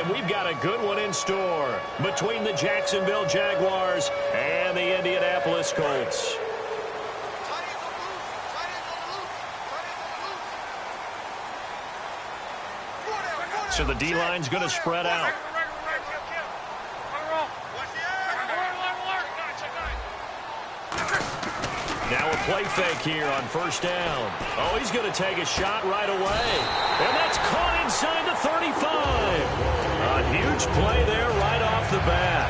we've got a good one in store between the Jacksonville Jaguars and the Indianapolis Colts. So the D-line's going to spread out. Now a play fake here on first down. Oh, he's going to take a shot right away. And that's caught inside the 35. A huge play there right off the bat.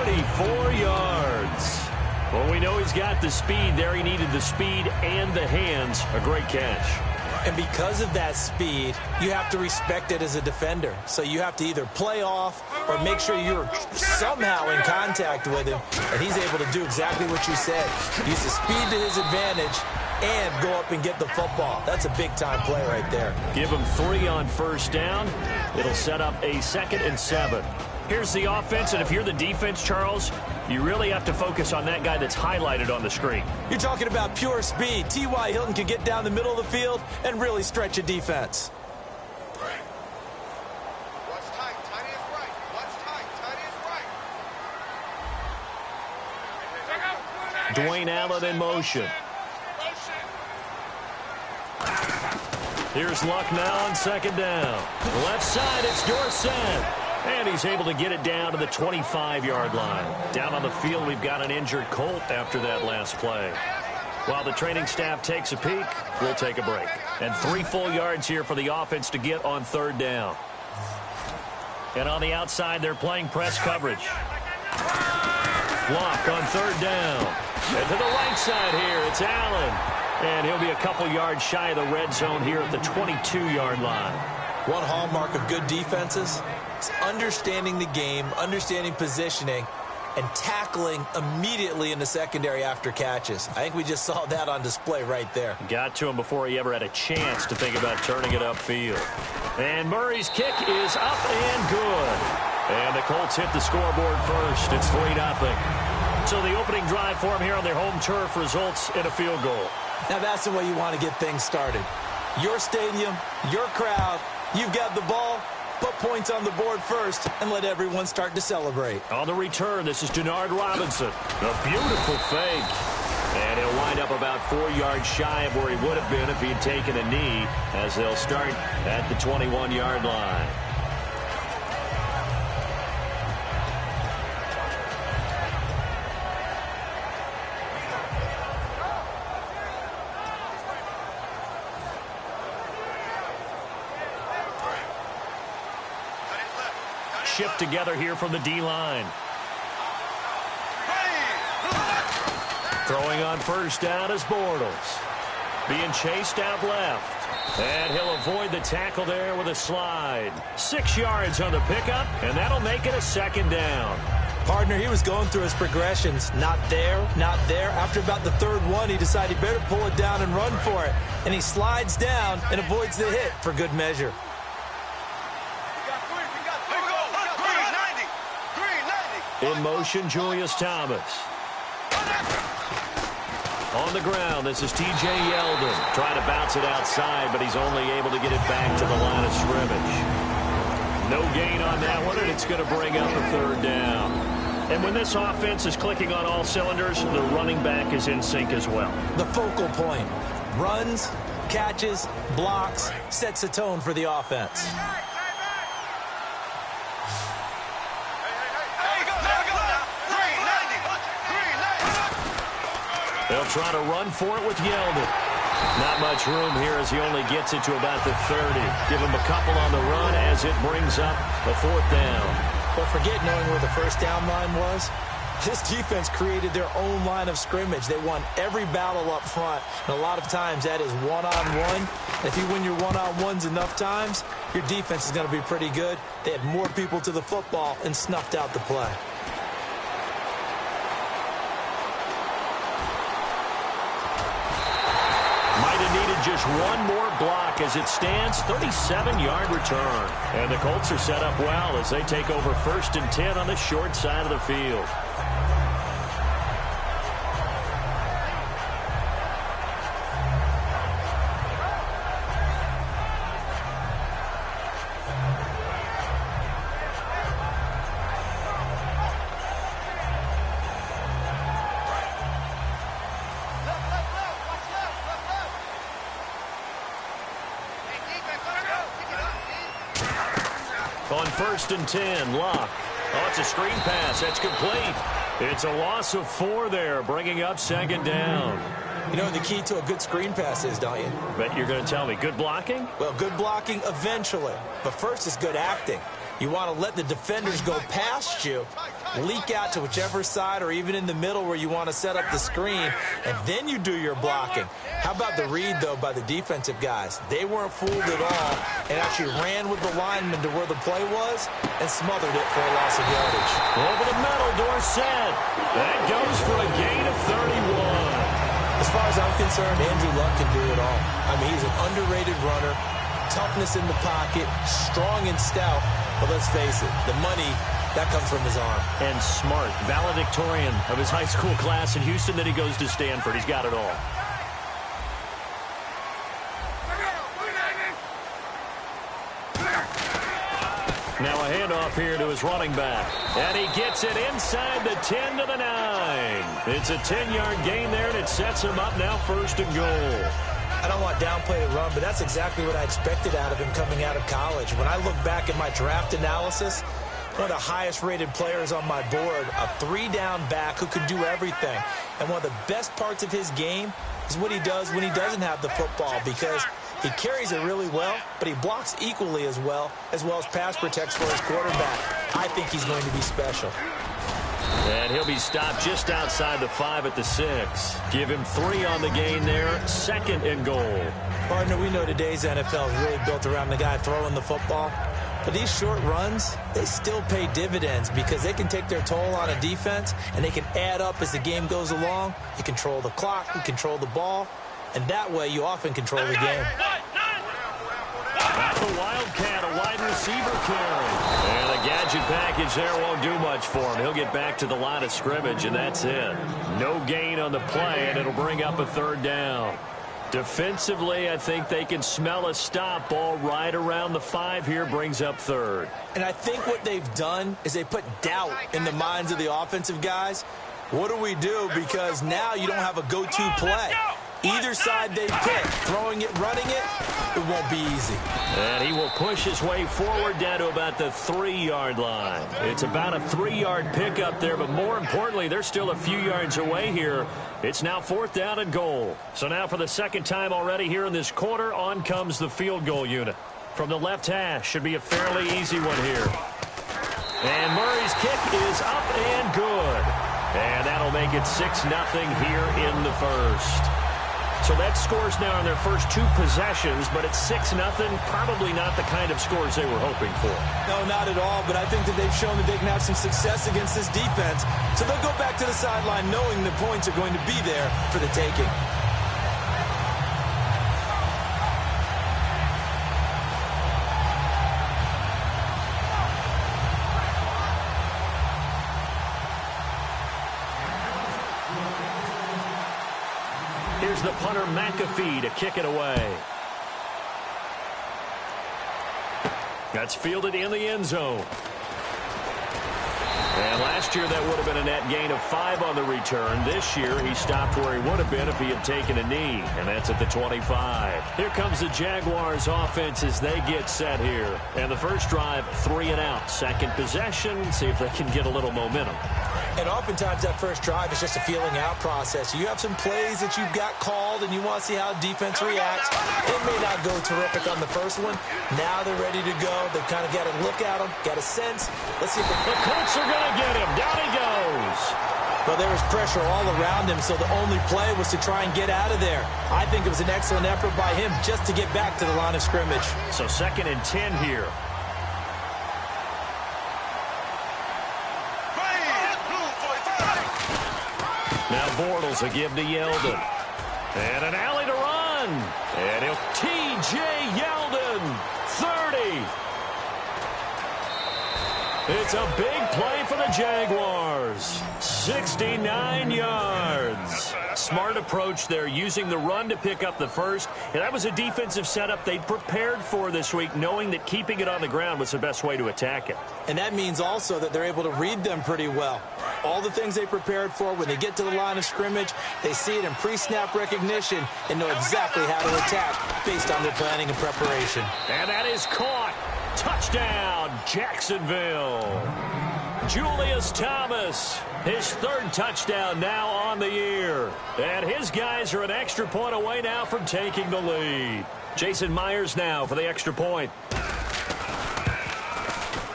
44 yards. Well, we know he's got the speed there. He needed the speed and the hands. A great catch. And because of that speed, you have to respect it as a defender. So you have to either play off or make sure you're somehow in contact with him. And he's able to do exactly what you said. Use the speed to his advantage and go up and get the football. That's a big-time play right there. Give him 3 on first down. It'll set up a 2nd and 7. Here's the offense, and if you're the defense, Charles, you really have to focus on that guy that's highlighted on the screen. You're talking about pure speed. T.Y. Hilton can get down the middle of the field and really stretch a defense. Dwayne Allen in motion. Here's Luck now on 2nd down. Left side, it's Dorsett. And he's able to get it down to the 25-yard line. Down on the field, we've got an injured Colt after that last play. While the training staff takes a peek, we'll take a break. And 3 full yards here for the offense to get on 3rd down. And on the outside, they're playing press coverage. Luck on 3rd down. And to the right side here, it's Allen. And he'll be a couple yards shy of the red zone here at the 22-yard line. One hallmark of good defenses is understanding the game, understanding positioning, and tackling immediately in the secondary after catches. I think we just saw that on display right there. Got to him before he ever had a chance to think about turning it upfield. And Murray's kick is up and good. And the Colts hit the scoreboard first. It's 3-0. So the opening drive for them here on their home turf results in a field goal. Now that's the way you want to get things started. Your stadium, your crowd, you've got the ball. Put points on the board first and let everyone start to celebrate. On the return, this is Denard Robinson. A beautiful fake. And he'll wind up about 4 yards shy of where he would have been if he had taken a knee, as they'll start at the 21-yard line. Shift together here from the D-line. Throwing on first down is Bortles. Being chased out left. And he'll avoid the tackle there with a slide. 6 yards on the pickup, and that'll make it a 2nd down. Partner, he was going through his progressions. Not there, not there. After about the 3rd one, he decided he better pull it down and run for it. And he slides down and avoids the hit for good measure. In motion, Julius Thomas. On the ground, this is T.J. Yeldon. Trying to bounce it outside, but he's only able to get it back to the line of scrimmage. No gain on that one, and it's going to bring up a 3rd down. And when this offense is clicking on all cylinders, the running back is in sync as well. The focal point. Runs, catches, blocks, sets a tone for the offense. They'll try to run for it with Yeldon. Not much room here as he only gets it to about the 30. Give him a couple on the run as it brings up a 4th down. But forget knowing where the first down line was. This defense created their own line of scrimmage. They won every battle up front. And a lot of times that is one-on-one. If you win your one-on-ones enough times, your defense is going to be pretty good. They had more people to the football and snuffed out the play. Just one more block as it stands, 37-yard return. And the Colts are set up well as they take over 1st and 10 on the short side of the field. On 1st and 10, Luck. Oh, it's a screen pass. That's complete. It's a loss of 4 there, bringing up 2nd down. You know what the key to a good screen pass is, don't you? Bet you're going to tell me. Good blocking? Well, good blocking eventually. But first is good acting. You want to let the defenders go past you, leak out to whichever side or even in the middle where you want to set up the screen, and then you do your blocking. How about the read, though, by the defensive guys? They weren't fooled at all and actually ran with the lineman to where the play was and smothered it for a loss of yardage. Over the middle, Dorsett. That goes for a gain of 31. As far as I'm concerned, Andrew Luck can do it all. I mean, he's an underrated runner, toughness in the pocket, strong and stout. But let's face it, the money, that comes from his arm. And smart, valedictorian of his high school class in Houston. Then he goes to Stanford. He's got it all. Now a handoff here to his running back. And he gets it inside the 10 to the 9. It's a 10-yard gain there, and it sets him up now 1st and goal. I don't want downplay the run, but that's exactly what I expected out of him coming out of college. When I look back at my draft analysis, one of the highest-rated players on my board, a 3-down back who can do everything. And one of the best parts of his game is what he does when he doesn't have the football, because he carries it really well, but he blocks equally as well as pass protects for his quarterback. I think he's going to be special. And he'll be stopped just outside the 5 at the 6. Give him 3 on the gain there. 2nd and goal. Partner, we know today's NFL is really built around the guy throwing the football. But these short runs, they still pay dividends because they can take their toll on a defense, and they can add up as the game goes along. You control the clock, you control the ball, and that way you often control the game. At the Wildcat, a wide receiver carry. And the gadget package there won't do much for him. He'll get back to the line of scrimmage, and that's it. No gain on the play, and it'll bring up a 3rd down. Defensively, I think they can smell a stop. Ball right around the 5 here, brings up 3rd. And I think what they've done is they put doubt in the minds of the offensive guys. What do we do? Because now you don't have a go-to play. Either side they pick, throwing it, running it, it won't be easy. And he will push his way forward down to about the 3-yard line. It's about a 3-yard pickup there, but more importantly, they're still a few yards away here. It's now 4th down and goal. So now for the 2nd time already here in this quarter, on comes the field goal unit. From the left hash, should be a fairly easy one here. And Murray's kick is up and good. And that'll make it 6-0 here in the 1st. So that scores now in their first 2 possessions, but it's 6-0. Probably not the kind of scores they were hoping for. No, not at all, but I think that they've shown that they can have some success against this defense. So they'll go back to the sideline knowing the points are going to be there for the taking. Here's the punter, McAfee, to kick it away. That's fielded in the end zone. And last year that would have been a net gain of 5 on the return. This year he stopped where he would have been if he had taken a knee, and that's at the 25. Here comes the Jaguars offense as they get set here. And the first drive, 3 and out. 2nd possession, see if they can get a little momentum. And oftentimes that first drive is just a feeling out process. You have some plays that you've got called and you want to see how defense reacts. It may not go terrific on the first one. Now they're ready to go. They've kind of got to look at them, got a sense. Let's see if the Colts are going to get him. Down he goes. Well, there was pressure all around him, so the only play was to try and get out of there. I think it was an excellent effort by him just to get back to the line of scrimmage. So 2nd and 10 here. Now Bortles will give to Yeldon. And an alley to run. And he'll T.J. Yeldon. 30. It's a big play for the Jaguars. 69 yards. Smart approach there, using the run to pick up the first. And that was a defensive setup they'd prepared for this week, knowing that keeping it on the ground was the best way to attack it. And that means also that they're able to read them pretty well. All the things they prepared for, when they get to the line of scrimmage, they see it in pre-snap recognition and know exactly how to attack based on their planning and preparation. And that is caught. Touchdown, Jacksonville. Julius Thomas, his third touchdown now on the year. And his guys are an extra point away now from taking the lead. Jason Myers now for the extra point.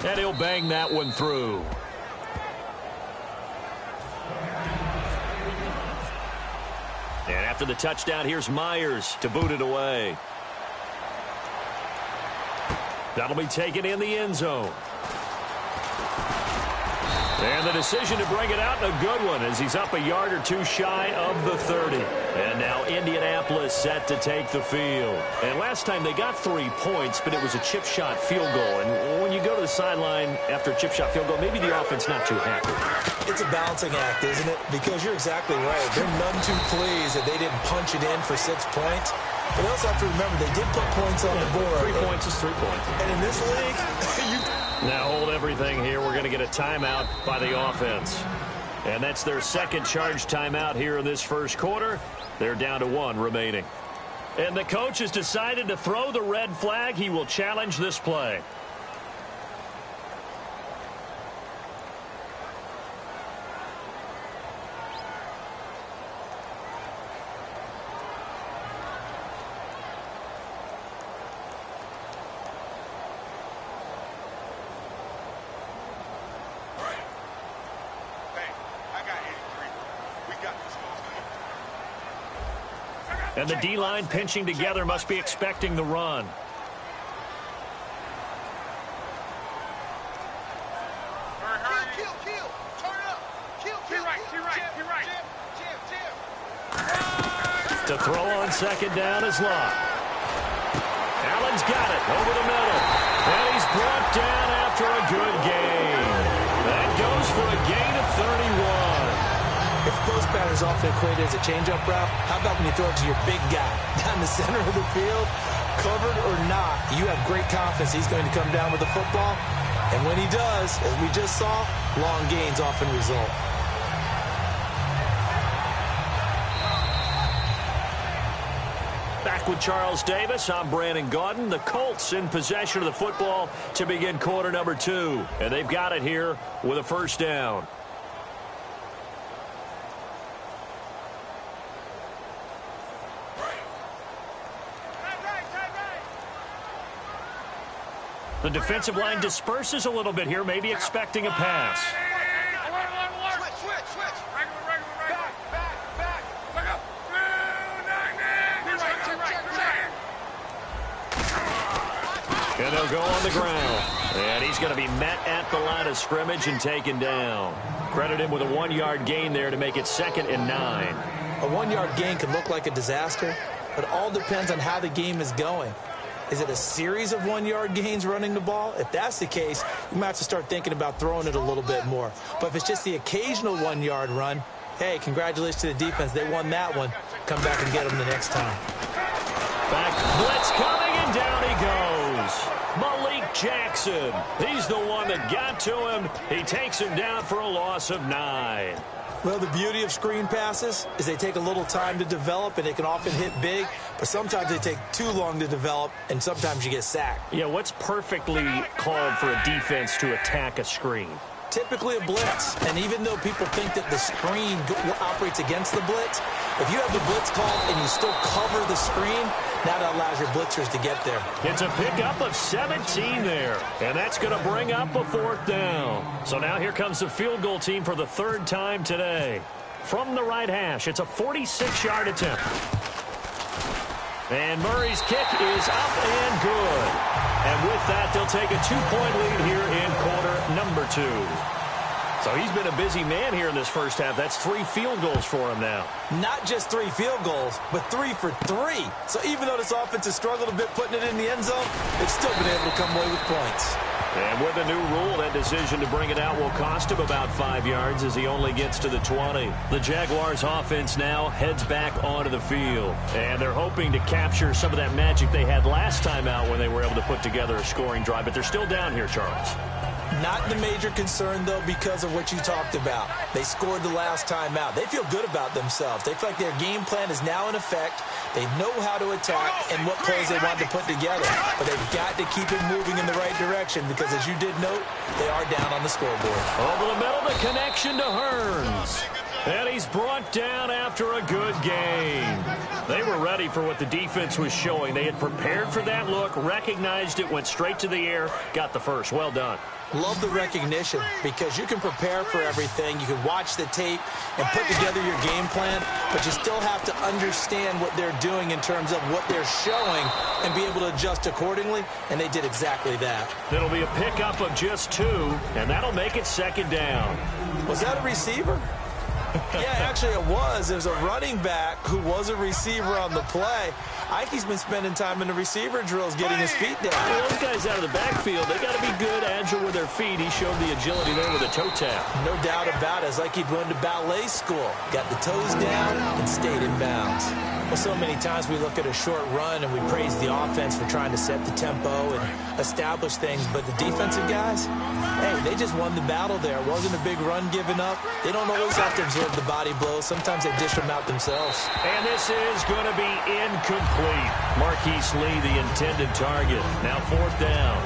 And he'll bang that one through. And after the touchdown, here's Myers to boot it away. That'll be taken in the end zone. And the decision to bring it out, and a good one, as he's up a yard or two shy of the 30. And now Indianapolis set to take the field. And last time they got 3 points, but it was a chip shot field goal. And when you go to the sideline after a chip shot field goal, maybe the offense not too happy. It's a balancing act, isn't it? Because you're exactly right. They're none too pleased that they didn't punch it in for 6 points. But also have to remember, they did put points on the board. 3 points is 3 points. And in this league, Now hold everything here. We're going to get a timeout by the offense. And that's their second charge timeout here in this first quarter. They're down to 1 remaining. And the coach has decided to throw the red flag. He will challenge this play. And the D-line pinching together, must be expecting the run. To throw on second down is Locke. Allen's got it over the middle. And he's brought down after a good gain. That goes for a gain of 31. If post pattern is often equated as a change-up route, how about when you throw it to your big guy down the center of the field? Covered or not, you have great confidence he's going to come down with the football. And when he does, as we just saw, long gains often result. Back with Charles Davis, I'm Brandon Gaudin. The Colts in possession of the football to begin quarter number 2. And they've got it here with a first down. The defensive line disperses a little bit here, maybe expecting a pass. And they'll go on the ground. And he's going to be met at the line of scrimmage and taken down. Credit him with a 1-yard gain there to make it 2nd and 9. A 1-yard gain can look like a disaster, but it all depends on how the game is going. Is it a series of 1-yard gains running the ball? If that's the case, you might have to start thinking about throwing it a little bit more. But if it's just the occasional 1-yard run, hey, congratulations to the defense. They won that one. Come back and get them the next time. Back blitz coming, and down he goes. Malik Jackson. He's the one that got to him. He takes him down for a loss of 9. Well, the beauty of screen passes is they take a little time to develop, and they can often hit big, but sometimes they take too long to develop, and sometimes you get sacked. Yeah, what's perfectly called for a defense to attack a screen? Typically a blitz, and even though people think that the screen operates against the blitz, if you have the blitz called and you still cover the screen, now that allows your blitzers to get there. It's a pickup of 17 there, and that's going to bring up a 4th down. So now here comes the field goal team for the 3rd time today. From the right hash, it's a 46-yard attempt. And Murray's kick is up and good. And with that, they'll take a 2-point lead here in quarter number 2. So he's been a busy man here in this first half. That's 3 field goals for him now. Not just 3 field goals, but 3 for 3. So even though this offense has struggled a bit putting it in the end zone, it's still been able to come away with points. And with the new rule, that decision to bring it out will cost him about 5 yards as he only gets to the 20. The Jaguars offense now heads back onto the field. And they're hoping to capture some of that magic they had last time out when they were able to put together a scoring drive. But they're still down here, Charles. Not the major concern, though, because of what you talked about. They scored the last time out. They feel good about themselves. They feel like their game plan is now in effect. They know how to attack and what plays they want to put together. But they've got to keep it moving in the right direction because, as you did note, they are down on the scoreboard. Over the middle, the connection to Hearns. And he's brought down after a good game. They were ready for what the defense was showing. They had prepared for that look, recognized it, went straight to the air, got the first. Well done. Love the recognition because you can prepare for everything. You can watch the tape and put together your game plan, but you still have to understand what they're doing in terms of what they're showing and be able to adjust accordingly, and they did exactly that. It'll be a pickup of just 2, and that'll make it second down. Was that a receiver? Yeah, actually it was. It was a running back who was a receiver on the play. Ike's been spending time in the receiver drills getting his feet down. Well, those guys out of the backfield, they got to be good, agile with their feet. He showed the agility there with a toe tap. No doubt about it. It's like he'd went to ballet school. Got the toes down and stayed in bounds. Well, so many times we look at a short run and we praise the offense for trying to set the tempo and establish things. But the defensive guys, hey, they just won the battle there. It wasn't a big run given up. They don't always have to absorb the body blows. Sometimes they dish them out themselves. And this is going to be incomplete. Marquise Lee, the intended target. Now 4th down.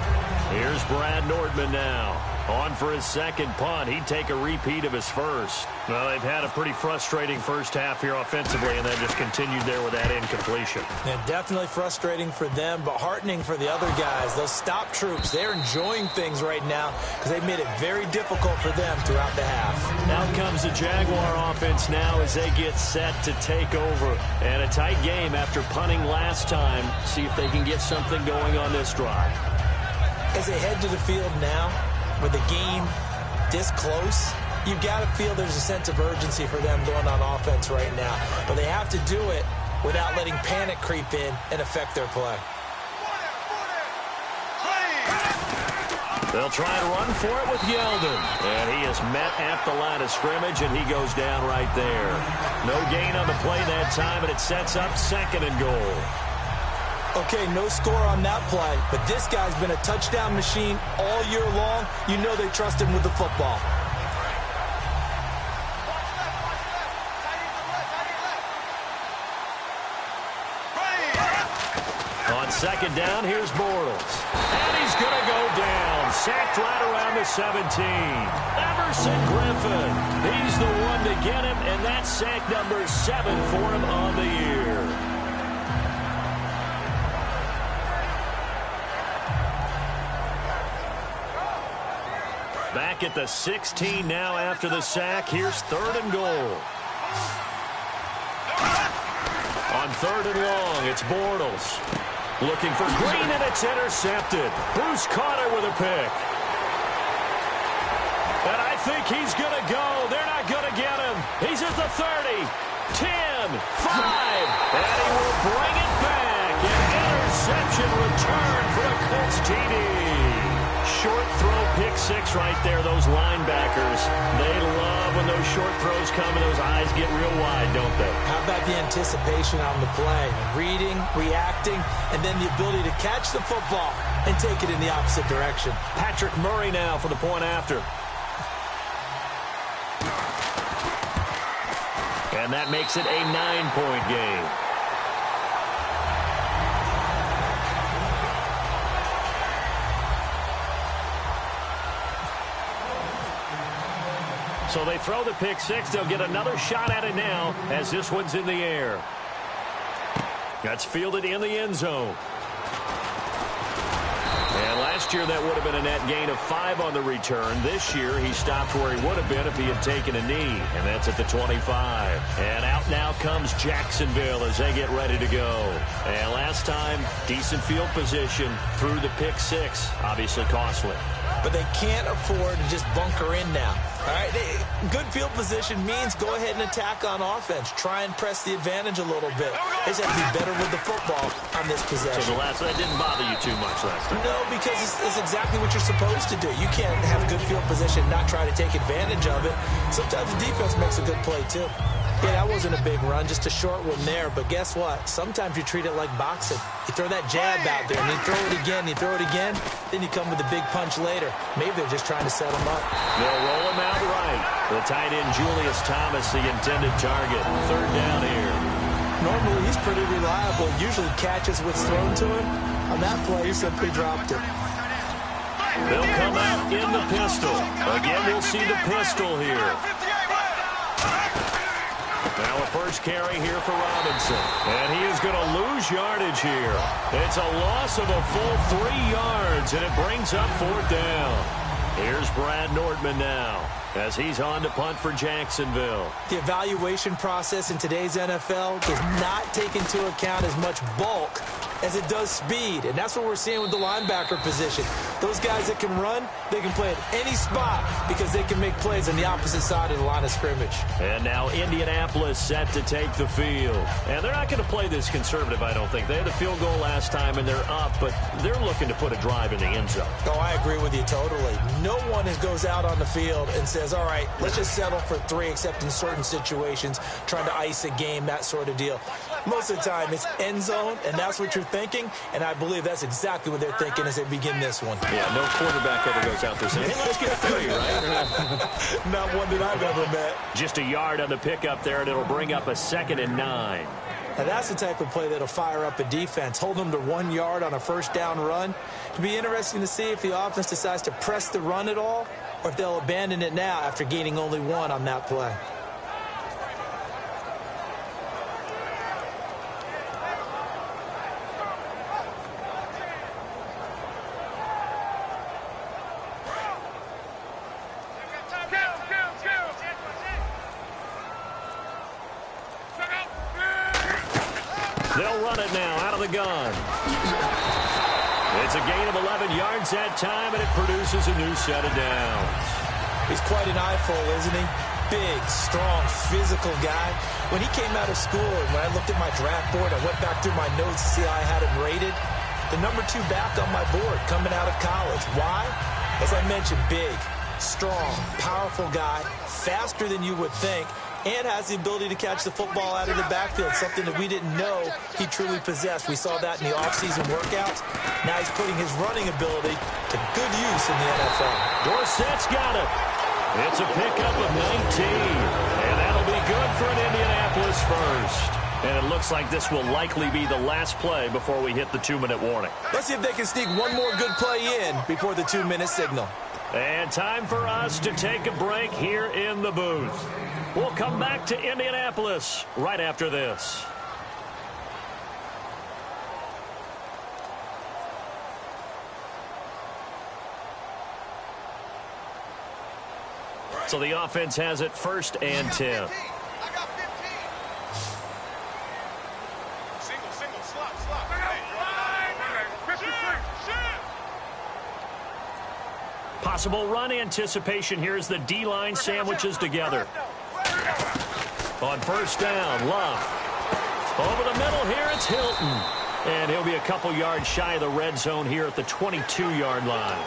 Here's Brad Nordman now. On for his second punt. He'd take a repeat of his first. Well, they've had a pretty frustrating first half here offensively, and then just continued there with that incompletion. And definitely frustrating for them, but heartening for the other guys. Those stop troops, they're enjoying things right now because they've made it very difficult for them throughout the half. Out comes the Jaguar offense now as they get set to take over. And a tight game after punting last time. See if they can get something going on this drive. As they head to the field now, with the game this close, you've got to feel there's a sense of urgency for them going on offense right now. But they have to do it without letting panic creep in and affect their play. They'll try and run for it with Yeldon. And he is met at the line of scrimmage, and he goes down right there. No gain on the play that time, and it sets up 2nd and goal. Okay, no score on that play, but this guy's been a touchdown machine all year long. You know they trust him with the football. On 2nd down, here's Bortles. And he's going to go down. Sacked right around the 17. Everson Griffin. He's the one to get him, and that's sack number 7 for him on the year. Back at the 16 now after the sack. Here's 3rd and goal. On 3rd and long, it's Bortles. Looking for Green, and it's intercepted. Bruce caught it with a pick. And I think he's going to go. They're not going to get him. He's at the 30, 10, 5. And he will bring it back. An interception return for the Colts TD. Short throw, pick 6 right there. Those linebackers, they love when those short throws come and those eyes get real wide, don't they? How about the anticipation on the play? Reading, reacting, and then the ability to catch the football and take it in the opposite direction. Patrick Murray now for the point after. And that makes it a 9-point game. So they throw the pick 6. They'll get another shot at it now as this one's in the air. That's fielded in the end zone. And last year that would have been a net gain of 5 on the return. This year he stopped where he would have been if he had taken a knee. And that's at the 25. And out now comes Jacksonville as they get ready to go. And last time, decent field position through the pick 6. Obviously costly. But they can't afford to just bunker in now. All right, good field position means go ahead and attack on offense. Try and press the advantage a little bit. They just have to be better with the football on this possession. So that didn't bother you too much last time? No, because it's exactly what you're supposed to do. You can't have good field position and not try to take advantage of it. Sometimes the defense makes a good play, too. Yeah, that wasn't a big run, just a short one there. But guess what? Sometimes you treat it like boxing. You throw that jab out there, and you throw it again, you throw it again, then you come with a big punch later. Maybe they're just trying to set him up. They'll roll him out right. The tight end, Julius Thomas, the intended target. Third down here. Normally, he's pretty reliable. Usually catches what's thrown to him. On that play, he simply dropped it. They'll come out in the pistol. Again, we'll see the pistol here. Now a first carry here for Robinson. And he is going to lose yardage here. It's a loss of a full 3 yards, and it brings up fourth down. Here's Brad Nordman now as he's on to punt for Jacksonville. The evaluation process in today's NFL does not take into account as much bulk as it does speed, and that's what we're seeing with the linebacker position. Those guys that can run, they can play at any spot because they can make plays on the opposite side of the line of scrimmage. And now Indianapolis set to take the field. And they're not going to play this conservative, I don't think. They had a field goal last time, and they're up, but they're looking to put a drive in the end zone. Oh, I agree with you totally. No one goes out on the field and says, all right, let's just settle for 3, except in certain situations, trying to ice a game, that sort of deal. Most of the time, it's end zone, and that's what you're thinking, and I believe that's exactly what they're thinking as they begin this one. Yeah, no quarterback ever goes out there saying, hey, let's get 3, right? Not one that I've ever met. Just a yard on the pickup there, and it'll bring up a 2nd and 9. Now, that's the type of play that'll fire up a defense. Hold them to 1 yard on a first down run. It'll be interesting to see if the offense decides to press the run at all, or if they'll abandon it now after gaining only 1 on that play. They'll run it now out of the gun. It's a gain of 11 yards that time, and it produces a new set of downs. He's quite an eyeful, isn't he? Big, strong, physical guy. When he came out of school, and when I looked at my draft board, I went back through my notes to see how I had him rated. The number 2 back on my board coming out of college. Why? As I mentioned, big, strong, powerful guy, faster than you would think, and has the ability to catch the football out of the backfield, something that we didn't know he truly possessed. We saw that in the offseason workouts. Now he's putting his running ability to good use in the NFL. Dorsett's got it. It's a pickup of 19, and that'll be good for an Indianapolis first. And it looks like this will likely be the last play before we hit the 2-minute warning. Let's see if they can sneak one more good play in before the 2-minute signal. And time for us to take a break here in the booth. We'll come back to Indianapolis right after this. So the offense has it 1st and 10. I got 15. Single, slot. Possible run anticipation. Here's the D-line sandwiches together. On 1st down, Love. Over the middle here, it's Hilton. And he'll be a couple yards shy of the red zone here at the 22-yard line.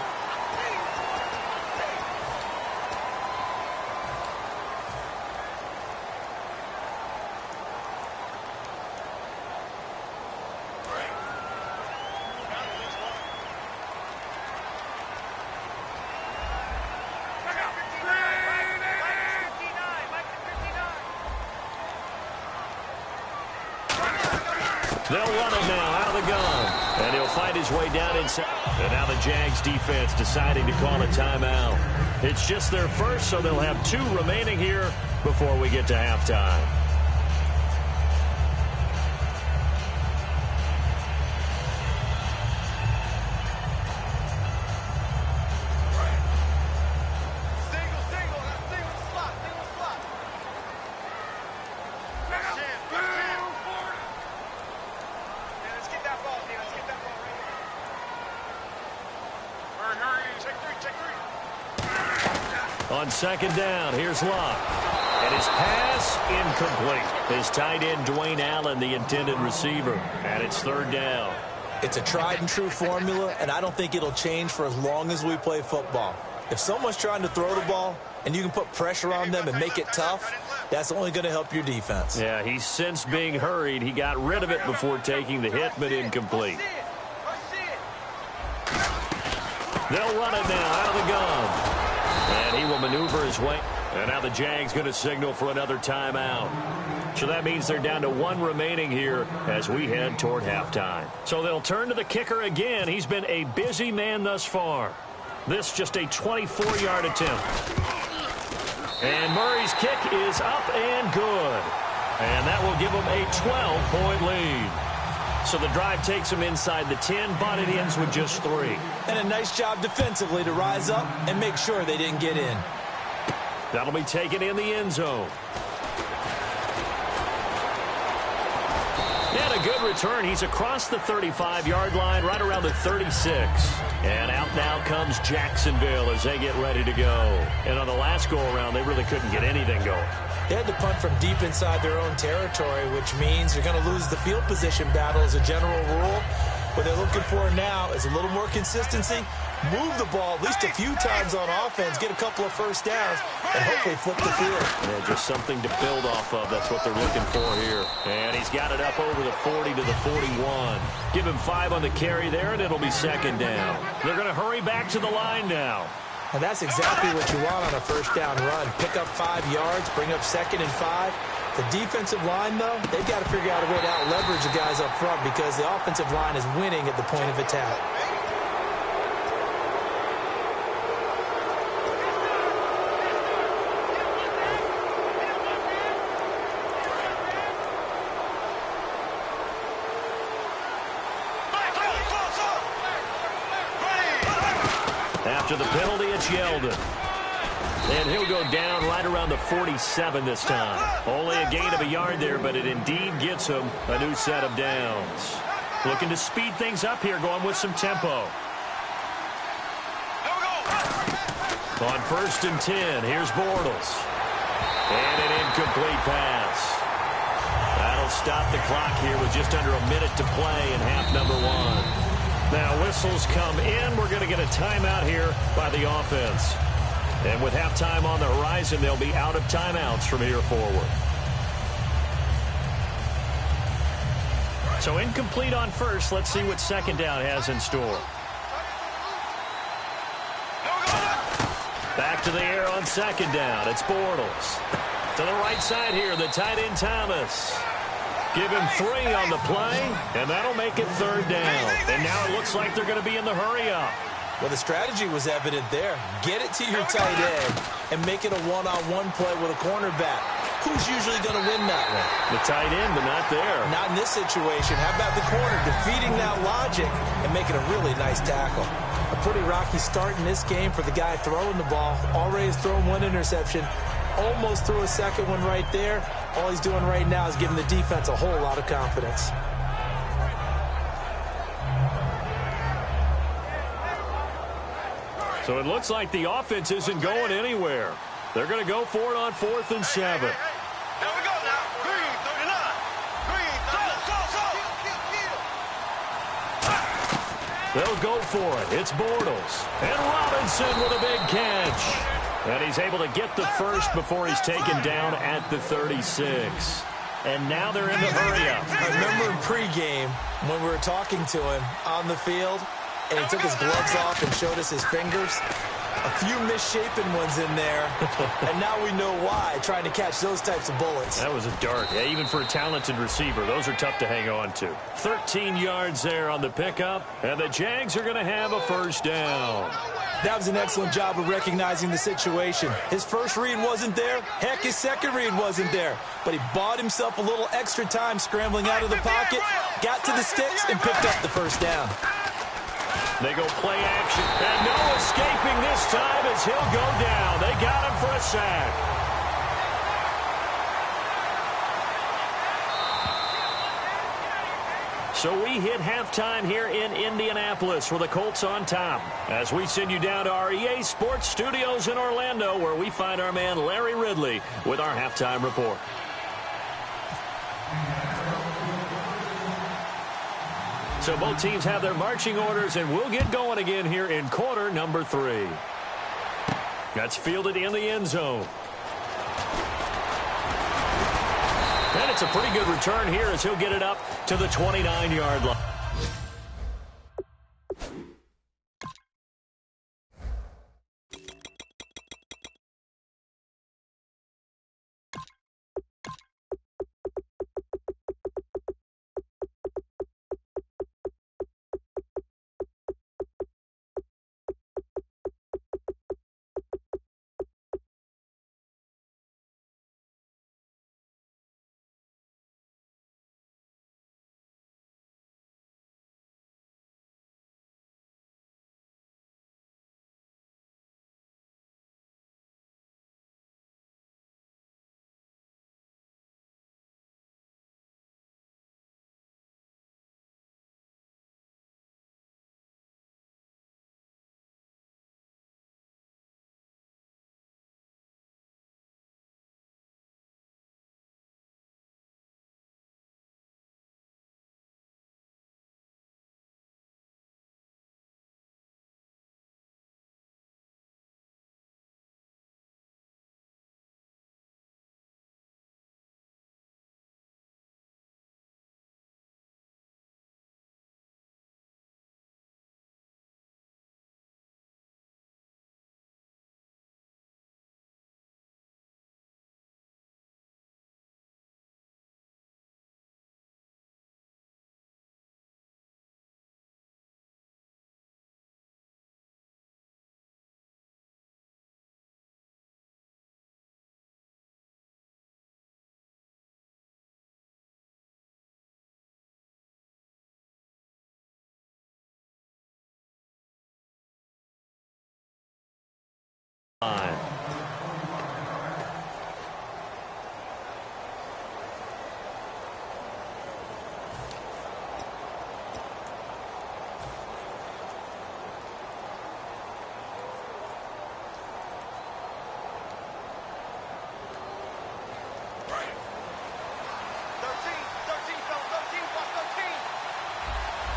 They'll run it now out of the gun. And he'll fight his way down inside. And now the Jags defense deciding to call a timeout. It's just their first, so they'll have 2 remaining here before we get to halftime. On 2nd down, here's Locke. And his pass incomplete. His tight end, Dwayne Allen, the intended receiver. And it's 3rd down. It's a tried and true formula, and I don't think it'll change for as long as we play football. If someone's trying to throw the ball and you can put pressure on them and make it tough, That's only going to help your defense. Yeah, he's since being hurried. He got rid of it before taking the hit, but incomplete. They'll run it now out of the gun. And he will maneuver his way. And now the Jags going to signal for another timeout. So that means they're down to one remaining here as we head toward halftime. So they'll turn to the kicker again. He's been a busy man thus far. This just a 24-yard attempt. And Murray's kick is up and good. And that will give them a 12-point lead. So the drive takes them inside the 10, but it ends with just 3. And a nice job defensively to rise up and make sure they didn't get in. That'll be taken in the end zone. And a good return. He's across the 35-yard line, right around the 36. And out now comes Jacksonville as they get ready to go. And on the last go-around, they really couldn't get anything going. They had to punt from deep inside their own territory, which means you're going to lose the field position battle as a general rule. What they're looking for now is a little more consistency, move the ball at least a few times on offense, get a couple of first downs, and hopefully flip the field. Yeah, just something to build off of. That's what they're looking for here. And he's got it up over the 40 to the 41. Give him 5 on the carry there, and it'll be second down. They're going to hurry back to the line now. And that's exactly what you want on a first down run. Pick up 5 yards, bring up 2nd and 5. The defensive line, though, they've got to figure out a way to out-leverage the guys up front because the offensive line is winning at the point of attack. After the penalty, it's Yeldon. And he'll go down right around the 47 this time. Only a gain of a yard there, but it indeed gets him a new set of downs. Looking to speed things up here, going with some tempo. On 1st and 10, here's Bortles. And an incomplete pass. That'll stop the clock here with just under a minute to play in half number 1. Now whistles come in. We're going to get a timeout here by the offense. And with halftime on the horizon, they'll be out of timeouts from here forward. So incomplete on 1st. Let's see what 2nd down has in store. Back to the air on 2nd down. It's Bortles. To the right side here, the tight end Thomas. Give him 3 on the play, and that'll make it 3rd down. And now it looks like they're going to be in the hurry-up. Well, the strategy was evident there. Get it to your tight end and make it a one-on-one play with a cornerback. Who's usually going to win that one? The tight end, but not there. Not in this situation. How about the corner defeating that logic and making a really nice tackle? A pretty rocky start in this game for the guy throwing the ball. Already has thrown 1 interception. Almost threw a 2nd one right there. All he's doing right now is giving the defense a whole lot of confidence. So it looks like the offense isn't going anywhere. They're going to go for it on 4th and 7. Here we go now. Green 39. Green 39. They'll go for it. It's Bortles. And Robinson with a big catch. And he's able to get the first before he's taken down at the 36. And now they're in the hurry-up. I remember in pregame when we were talking to him on the field, and he took his gloves off and showed us his fingers. A few misshapen ones in there, and now we know why, trying to catch those types of bullets. That was a dart. Yeah, even for a talented receiver, those are tough to hang on to. 13 yards there on the pickup, and the Jags are going to have a 1st down. That was an excellent job of recognizing the situation. His first read wasn't there. Heck, his second read wasn't there. But he bought himself a little extra time scrambling out of the pocket, got to the sticks, and picked up the 1st down. They go play action, and no escaping this time as he'll go down. They got him for a sack. So we hit halftime here in Indianapolis with the Colts on top. As we send you down to our EA Sports Studios in Orlando, where we find our man Larry Ridley with our halftime report. So both teams have their marching orders, and we'll get going again here in quarter number 3. That's fielded in the end zone. And it's a pretty good return here as he'll get it up to the 29-yard line.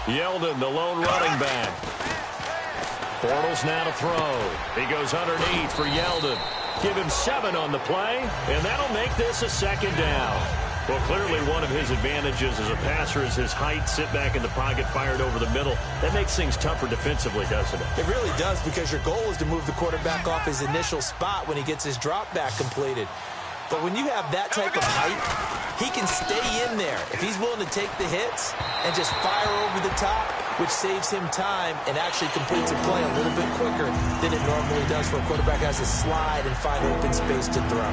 Yeldon, the lone running back. Bortles now to throw. He goes underneath for Yeldon. Give him 7 on the play, and that'll make this a second down. Well, clearly one of his advantages as a passer is his height. Sit back in the pocket, fired over the middle. That makes things tougher defensively, doesn't it? It really does, because your goal is to move the quarterback off his initial spot when he gets his drop back completed. But when you have that type of height, he can stay in there if he's willing to take the hits and just fire over the top, which saves him time and actually completes a play a little bit quicker than it normally does for a quarterback who has to slide and find open space to throw.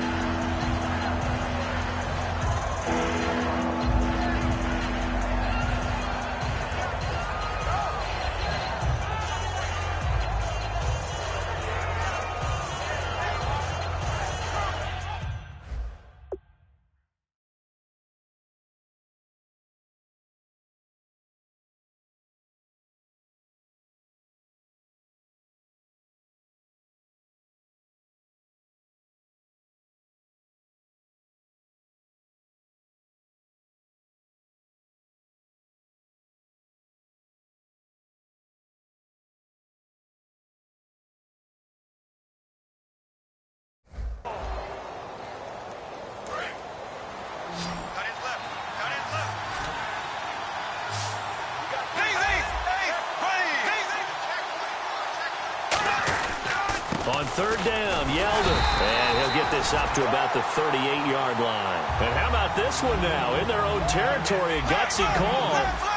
On third down, Yeldon. And he'll get this up to about the 38-yard line. And how about this one now? In their own territory, a gutsy call.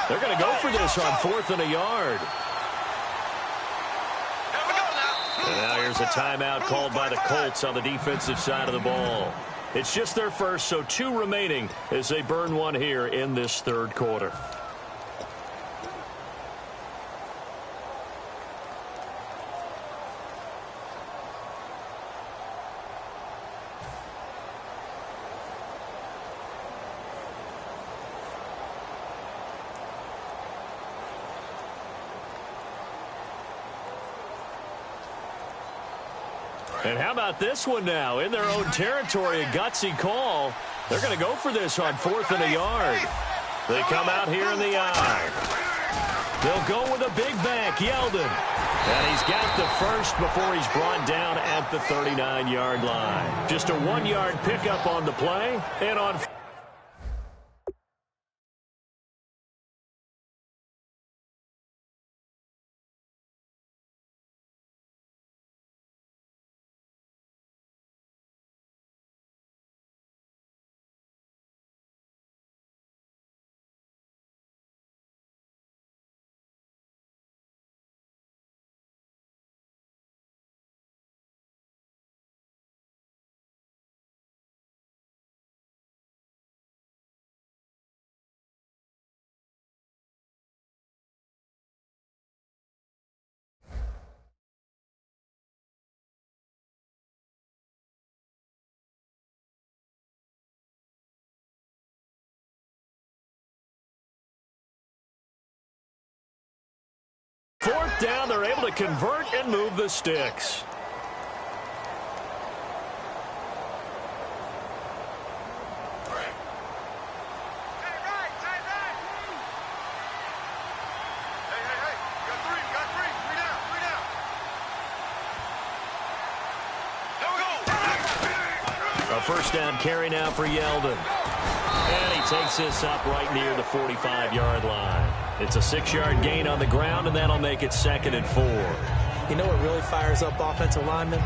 They're going to go for this on 4th and a yard. And now here's a timeout called by the Colts on the defensive side of the ball. It's just their first, so 2 remaining as they burn one here in this third quarter. And how about this one now? In their own territory, a gutsy call. They're going to go for this on 4th and a yard. They come out here in the eye. They'll go with a big back, Yeldon. And he's got the first before he's brought down at the 39-yard line. Just a 1-yard pickup on the play. And on down. They're able to convert and move the sticks. A first down carry now for Yeldon. And he takes this up right near the 45-yard line. It's a 6-yard gain on the ground, and that'll make it 2nd and 4. You know what really fires up offensive linemen?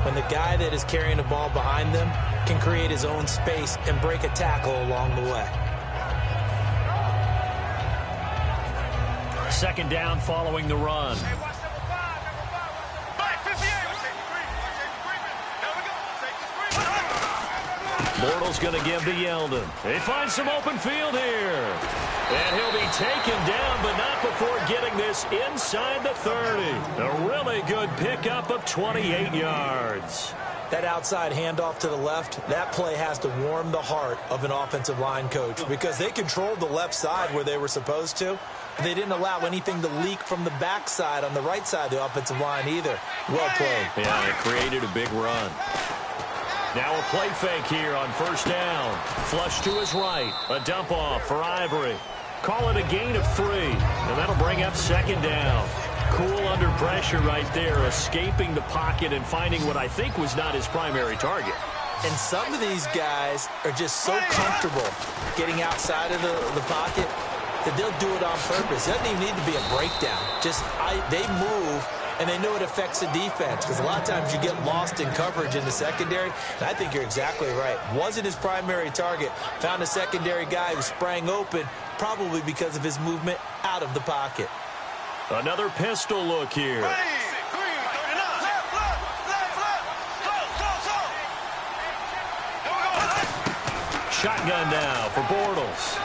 When the guy that is carrying the ball behind them can create his own space and break a tackle along the way. 2nd down following the run. Bortles going to give to Yeldon. He finds some open field here. And he'll be taken down, but not before getting this inside the 30. A really good pickup of 28 yards. That outside handoff to the left, that play has to warm the heart of an offensive line coach because they controlled the left side where they were supposed to. They didn't allow anything to leak from the backside on the right side of the offensive line either. Well played. Yeah, it created a big run. Now a play fake here on first down. Flush to his right. A dump off for Ivory. Call it a gain of 3. And that'll bring up 2nd down. Cool under pressure right there. Escaping the pocket and finding what I think was not his primary target. And some of these guys are just so comfortable getting outside of the pocket that they'll do it on purpose. It doesn't even need to be a breakdown. They move, and they know it affects the defense because a lot of times you get lost in coverage in the secondary. And I think you're exactly right. Wasn't his primary target. Found a secondary guy who sprang open, probably because of his movement out of the pocket. Another pistol look here. Shotgun now for Bortles.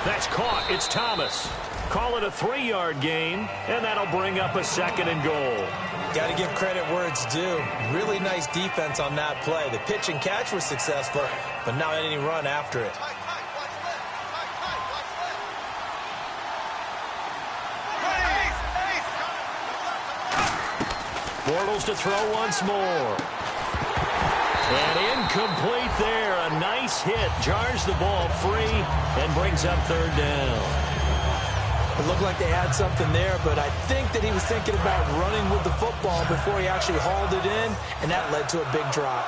That's caught. It's Thomas. Call it a 3-yard gain, and that'll bring up a 2nd and goal. Got to give credit where it's due. Really nice defense on that play. The pitch and catch was successful, but not any run after it. Bortles to throw once more. And incomplete there. A nice hit. Jars the ball free and brings up 3rd down. It looked like they had something there, but I think that he was thinking about running with the football before he actually hauled it in, and that led to a big drop.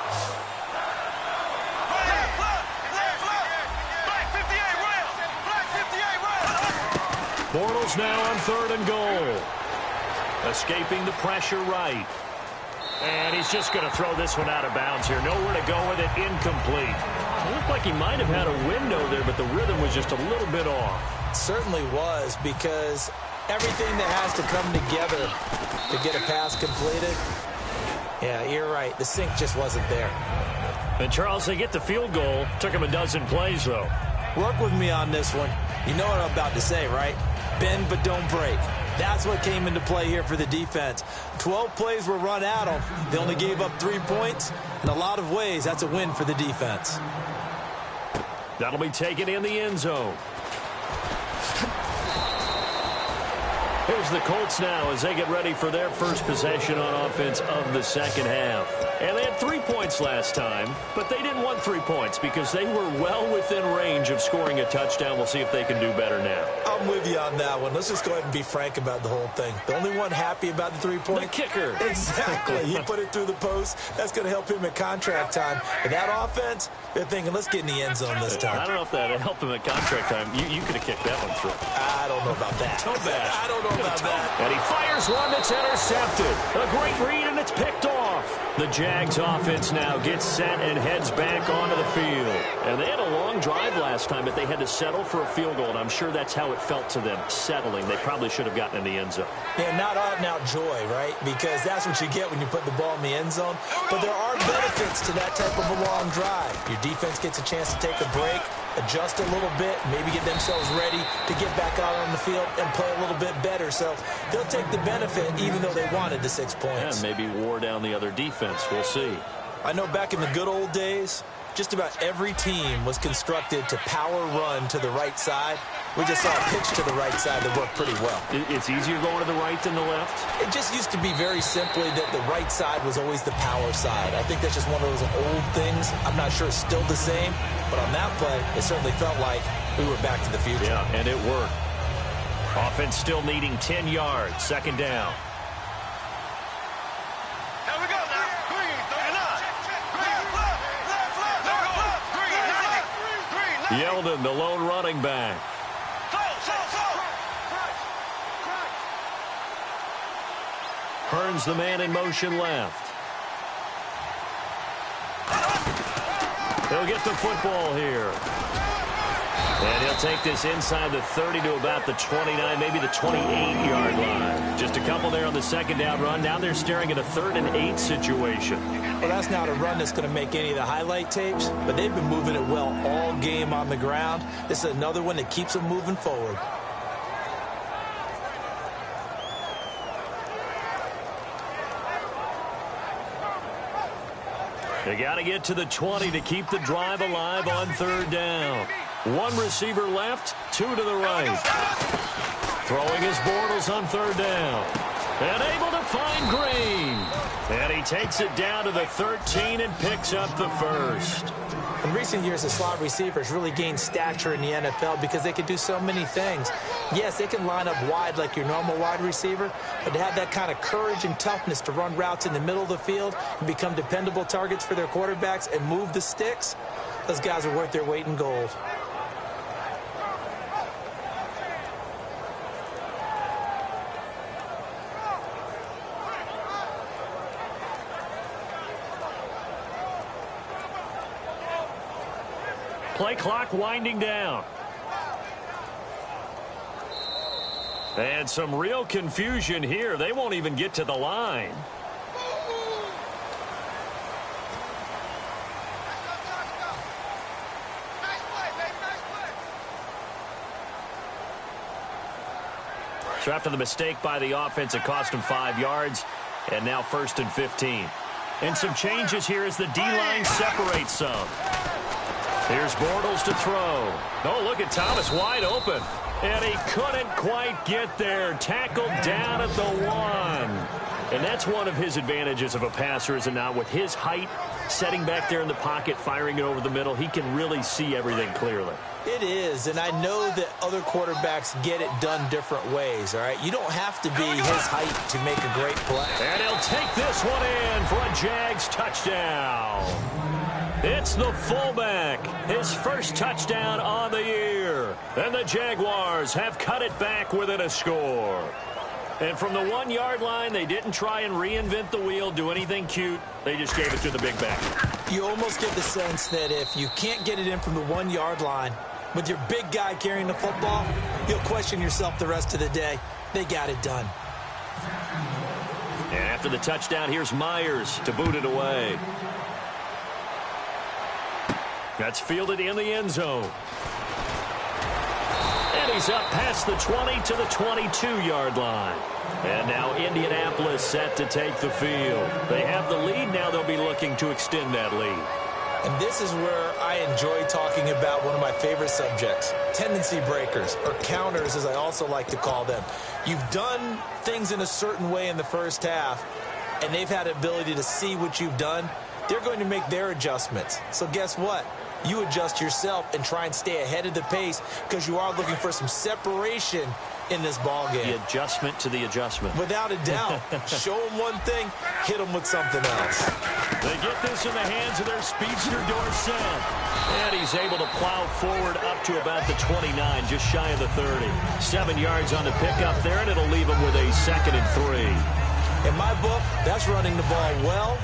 Bortles now on 3rd and goal. Escaping the pressure right. And he's just going to throw this one out of bounds here. Nowhere to go with it. Incomplete. It looked like he might have had a window there, but the rhythm was just a little bit off. It certainly was, because everything that has to come together to get a pass completed, yeah, you're right. The sink just wasn't there. And, Charles, they get the field goal. Took him a dozen plays, though. Work with me on this one. You know what I'm about to say, right? Bend but don't break. That's what came into play here for the defense. 12 plays were run at them. They only gave up 3 points. In a lot of ways, that's a win for the defense. That'll be taken in the end zone. Here's the Colts now as they get ready for their first possession on offense of the 2nd half. And they had 3 points last time, but they didn't want 3 points because they were well within range of scoring a touchdown. We'll see if they can do better now. I'm with you on that one. Let's just go ahead and be frank about the whole thing. The only one happy about the 3-point? The kicker. Exactly. He put it through the post. That's going to help him at contract time. But that offense, they're thinking, let's get in the end zone this time. I don't know if that helped him at contract time. You could have kicked that one through. I don't know about that. Toe bash. I don't know about that. And he fires one that's intercepted. A great read, and it's picked off. The Jags offense now gets set and heads back onto the field. And they had a long drive last time, but they had to settle for a field goal, and I'm sure that's how it felt to them, settling. They probably should have gotten in the end zone. Yeah, not out-and-out joy, right? Because that's what you get when you put the ball in the end zone. But there are benefits to that type of a long drive. Your defense gets a chance to take a break, adjust a little bit, maybe get themselves ready to get back out on the field and play a little bit better. So they'll take the benefit even though they wanted the 6 points. Yeah, maybe wore down the other defense. We'll see. I know back in the good old days, just about every team was constructed to power run to the right side We just saw a pitch to the right side that worked pretty well. It's easier going to the right than the left? It just used to be very simply that the right side was always the power side. I think that's just one of those old things. I'm not sure it's still the same, but on that play, it certainly felt like we were back to the future. Yeah, and it worked. Offense still needing 10 yards, second down. Here we go now. Green, 39. Green, Yeldon, the lone running back. Hearns the man in motion left. He'll get the football here. And he'll take this inside the 30 to about the 29, maybe the 28-yard line. Just a couple there on the second down run. Now they're staring at a 3rd and 8 situation. Well, that's not a run that's going to make any of the highlight tapes, but they've been moving it well all game on the ground. This is another one that keeps them moving forward. They got to get to the 20 to keep the drive alive on 3rd down. One receiver left, 2 to the right. Throwing his Bortles on 3rd down. And able to find Green. And he takes it down to the 13 and picks up the first. In recent years, the slot receivers really gained stature in the NFL because they can do so many things. Yes, they can line up wide like your normal wide receiver, but to have that kind of courage and toughness to run routes in the middle of the field and become dependable targets for their quarterbacks and move the sticks, those guys are worth their weight in gold. Play clock winding down. And some real confusion here. They won't even get to the line. So after the mistake by the offense, it cost them 5 yards. And now 1st and 15. And some changes here as the D-line separates some. Here's Bortles to throw. Oh, look at Thomas wide open. And he couldn't quite get there. Tackled down at the 1. And that's one of his advantages of a passer, is it not? With his height, setting back there in the pocket, firing it over the middle, he can really see everything clearly. It is, and I know that other quarterbacks get it done different ways, all right? You don't have to be his height to make a great play. And he'll take this one in for a Jags touchdown. It's the fullback, his first touchdown on the year. And the Jaguars have cut it back within a score. And from the 1-yard line, they didn't try and reinvent the wheel, do anything cute. They just gave it to the big back. You almost get the sense that if you can't get it in from the 1-yard line with your big guy carrying the football, you'll question yourself the rest of the day. They got it done. And after the touchdown, here's Myers to boot it away. That's fielded in the end zone. And he's up past the 20 to the 22-yard line. And now Indianapolis set to take the field. They have the lead. Now they'll be looking to extend that lead. And this is where I enjoy talking about one of my favorite subjects, tendency breakers, or counters as I also like to call them. You've done things in a certain way in the first half, and they've had the ability to see what you've done. They're going to make their adjustments. So guess what? You adjust yourself and try and stay ahead of the pace because you are looking for some separation in this ball game. The adjustment to the adjustment. Without a doubt. Show them one thing, hit them with something else. They get this in the hands of their speedster, Dorsett. And he's able to plow forward up to about the 29, just shy of the 30. 7 yards on the pickup there, and it'll leave him with a 2nd and 3. In my book, that's running the ball well,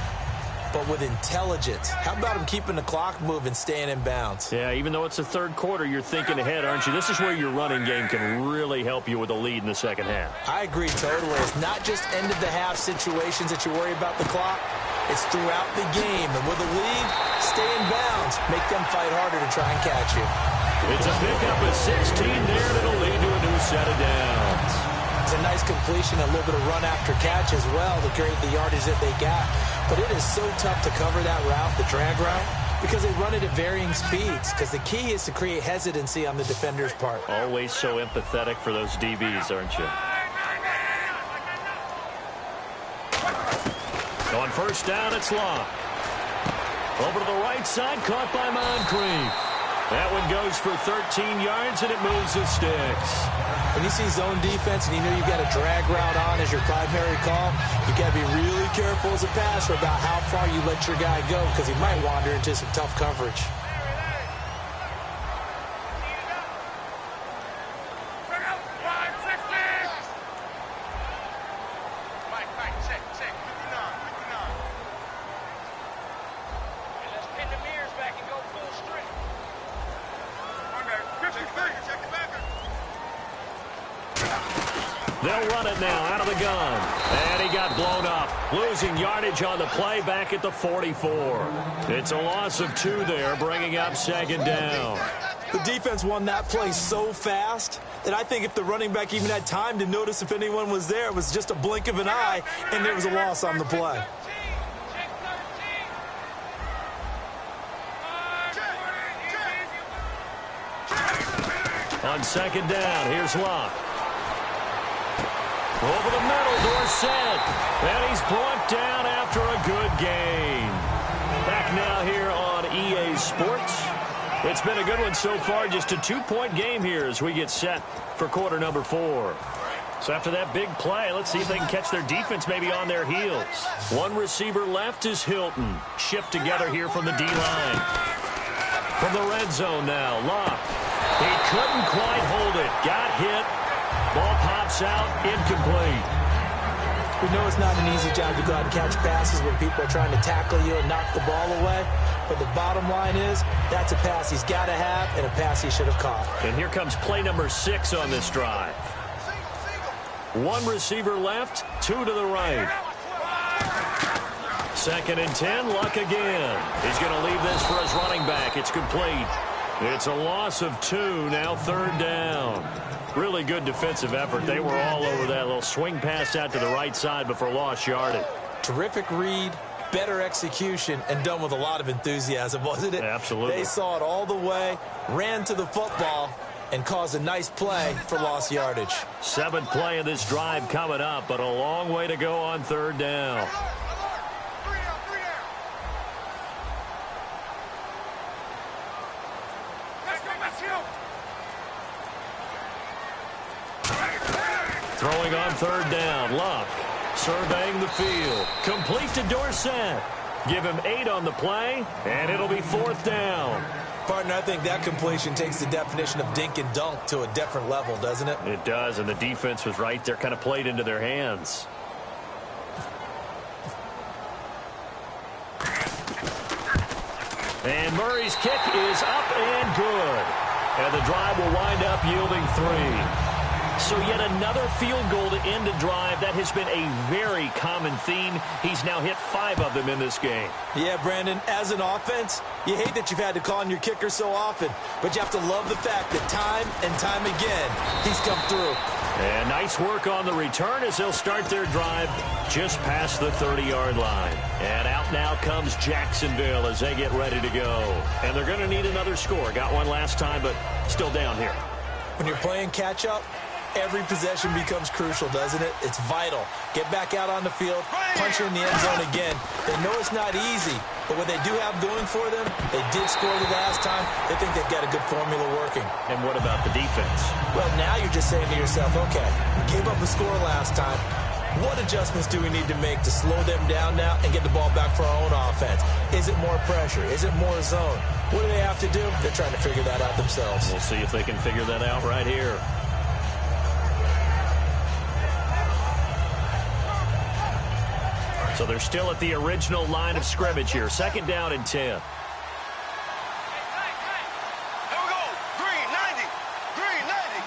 but with intelligence. How about him keeping the clock moving, staying in bounds? Yeah, even though it's the third quarter, you're thinking ahead, aren't you? This is where your running game can really help you with a lead in the second half. I agree totally. It's not just end-of-the-half situations that you worry about the clock. It's throughout the game. And with a lead, stay in bounds. Make them fight harder to try and catch you. It's a pickup of 16 there, and it'll lead to a new set of downs. It's a nice completion, a little bit of run after catch as well to create the yardage that they got. But it is so tough to cover that route, the drag route. Because they run it at varying speeds. Because the key is to create hesitancy on the defender's part. Always so empathetic for those DBs, aren't you? On first down, it's Locke. Over to the right side, caught by Moncrief. That one goes for 13 yards, and it moves the sticks. When you see zone defense and you know you've got a drag route on as your primary call, you've got to be really careful as a passer about how far you let your guy go because he might wander into some tough coverage. They'll run it now out of the gun. And he got blown up. Losing yardage on the play back at the 44. It's a loss of 2 there, bringing up second down. The defense won that play so fast that I think if the running back even had time to notice if anyone was there, it was just a blink of an eye, and there was a loss on the play. On second down, here's Locke. Over the middle, Dorsett. And he's brought down after a good game. Back now here on EA Sports. It's been a good one so far. Just a 2-point game here as we get set for quarter number 4. So after that big play, let's see if they can catch their defense maybe on their heels. One receiver left is Hilton. Shift together here from the D-line. From the red zone now, Locke. He couldn't quite hold it. Got hit. Ball pops out, incomplete. We know it's not an easy job to go out and catch passes when people are trying to tackle you and knock the ball away. But the bottom line is, that's a pass he's got to have and a pass he should have caught. And here comes play number 6 on this drive. One receiver left, 2 to the right. Second and 10, Luck again. He's going to leave this for his running back. It's complete. It's a loss of 2, now third down. Really good defensive effort. They were all over that little swing pass out to the right side before lost yardage. Terrific read, better execution, and done with a lot of enthusiasm, wasn't it? Absolutely. They saw it all the way, ran to the football, and caused a nice play for lost yardage. 7th play of this drive coming up, but a long way to go on third down. Throwing on third down, Luck surveying the field. Complete to Dorsett. Give him 8 on the play, and it'll be 4th down. Partner, I think that completion takes the definition of dink and dunk to a different level, doesn't it? It does, and the defense was right there, kind of played into their hands. And Murray's kick is up and good. And the drive will wind up yielding 3. So yet another field goal to end a drive. That has been a very common theme. He's now hit 5 of them in this game. Yeah, Brandon, as an offense, you hate that you've had to call on your kicker so often, but you have to love the fact that time and time again, he's come through. And nice work on the return as they'll start their drive just past the 30-yard line. And out now comes Jacksonville as they get ready to go. And they're going to need another score. Got one last time, but still down here. When you're playing catch-up, every possession becomes crucial, doesn't it? It's vital. Get back out on the field, punch it in the end zone again. They know it's not easy, but what they do have going for them, they did score the last time. They think they've got a good formula working. And what about the defense? Well, now you're just saying to yourself, okay, we gave up a score last time. What adjustments do we need to make to slow them down now and get the ball back for our own offense? Is it more pressure? Is it more zone? What do they have to do? They're trying to figure that out themselves. We'll see if they can figure that out right here. So they're still at the original line of scrimmage here. 2nd down and 10. Here we go. Green, 90. Green, 90.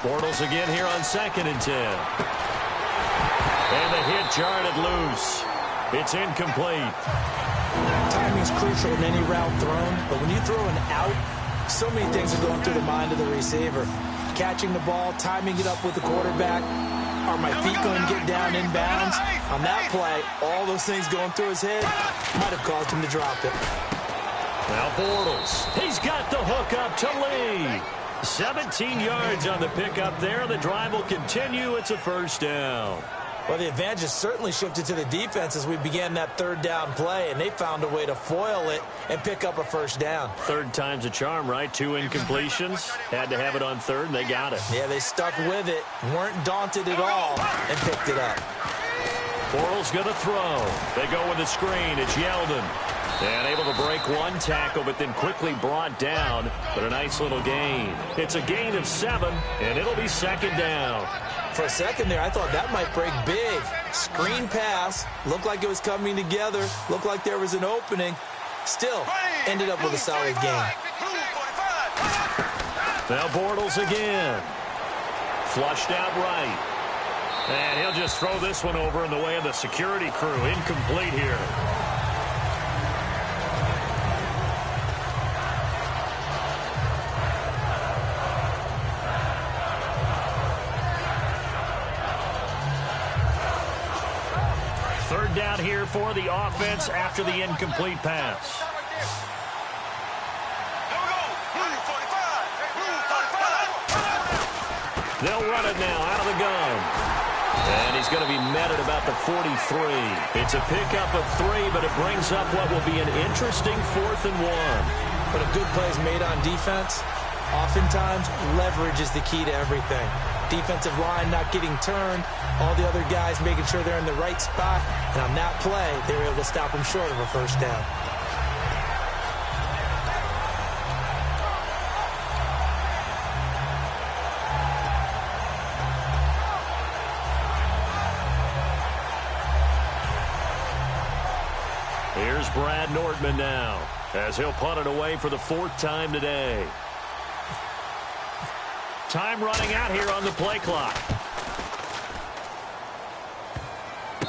Bortles again here on 2nd and 10. And the hit jarred it loose. It's incomplete. Timing's crucial in any route thrown, but when you throw an out, so many things are going through the mind of the receiver. Catching the ball, timing it up with the quarterback. Are my feet going to get down inbounds? On that play, all those things going through his head might have caused him to drop it. Now Bortles, he's got the hook up to Lee. 17 yards on the pickup there. The drive will continue. It's a first down. Well, the advantage has certainly shifted to the defense as we began that third down play, and they found a way to foil it and pick up a first down. Third time's a charm, right? 2 incompletions. Had to have it on third, and they got it. Yeah, they stuck with it, weren't daunted at all, and picked it up. Bortles going to throw. They go with the screen. It's Yeldon. And able to break one tackle, but then quickly brought down. But a nice little gain. It's a gain of 7, and it'll be second down. For a second there, I thought that might break big. Screen pass. Looked like it was coming together. Looked like there was an opening. Still, ended up with a solid gain. Now Bortles again. Flushed out right. And he'll just throw this one over in the way of the security crew. Incomplete here. Third down here for the offense after the incomplete pass. They'll run it now out of the gun. And he's going to be met at about the 43. It's a pickup of 3, but it brings up what will be an interesting 4th and 1. But a good play is made on defense. Oftentimes, leverage is the key to everything. Defensive line not getting turned. All the other guys making sure they're in the right spot. And on that play, they were able to stop him short of a first down. Here's Brad Nordman now, as he'll punt it away for the 4th time today. Time running out here on the play clock.